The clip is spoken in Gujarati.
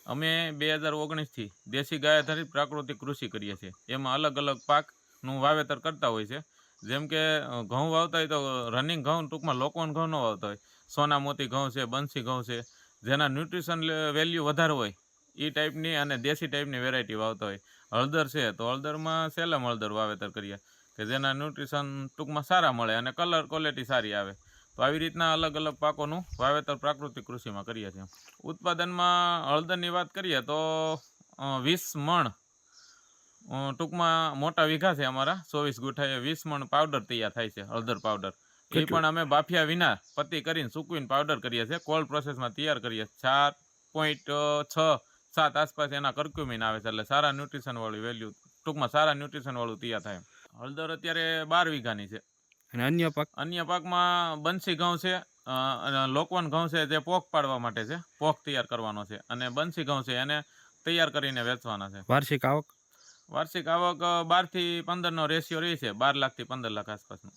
અમે 2019થી દેશી ગાય આધારિત પ્રાકૃતિક કૃષિ કરીએ છીએ. એમાં અલગ અલગ પાકનું વાવેતર કરતા હોય છે. જેમ કે ઘઉં વાવતા હોય તો રનિંગ ઘઉં, ટૂંકમાં લોકવન ઘઉં ન વાવતા હોય. સોનામોતી ઘઉં છે, બંસી ઘઉં છે, જેના ન્યુટ્રિશન વેલ્યુ વધારે હોય એ ટાઈપની અને દેશી ટાઈપની વેરાયટી વાવતા હોય. હળદર છે તો હળદરમાં સેલમ હળદર વાવેતર કરીએ કે જેના ન્યુટ્રિશન ટૂંકમાં સારા મળે અને કલર ક્વોલિટી સારી આવે. તો આવી રીતના અલગ અલગ પાકોનું વાવેતર પ્રાકૃતિક કૃષિમાં કરીએ છીએ. ઉત્પાદનમાં હળદરની વાત કરીએ તો 20 મણ, ટૂંકમાં મોટા વીઘા છે અમારા, 24 ગુંઠાએ 20 મણ પાવડર તૈયાર થાય છે, હળદર પાવડર. એ કેટલું? પણ અમે બાફિયા વિના પત્તી કરીને સૂકવીને પાવડર કરીએ છીએ, કોલ્ડ પ્રોસેસમાં તૈયાર કરીએ. 4.6-7 આસપાસ એના કર્ક્યુમિન આવે છે, એટલે સારા ન્યુટ્રિશનવાળી વેલ્યુ, ટૂંકમાં સારા ન્યુટ્રિશનવાળું તૈયાર થાય. હળદર અત્યારે 12 વીઘાની છે. અને અન્ય પાક? અન્ય પાકમાં બંસી ઘઉં છે, લોકવન ઘઉં છે જે પોખ પાડવા માટે છે, પોખ તૈયાર કરવાનો છે, અને બંસી ઘઉં છે એને તૈયાર કરીને વેચવાના છે. વાર્ષિક આવક? વાર્ષિક આવક 12 થી 15નો રેશિયો રહે છે, 12 લાખથી 15 લાખ આસપાસનો.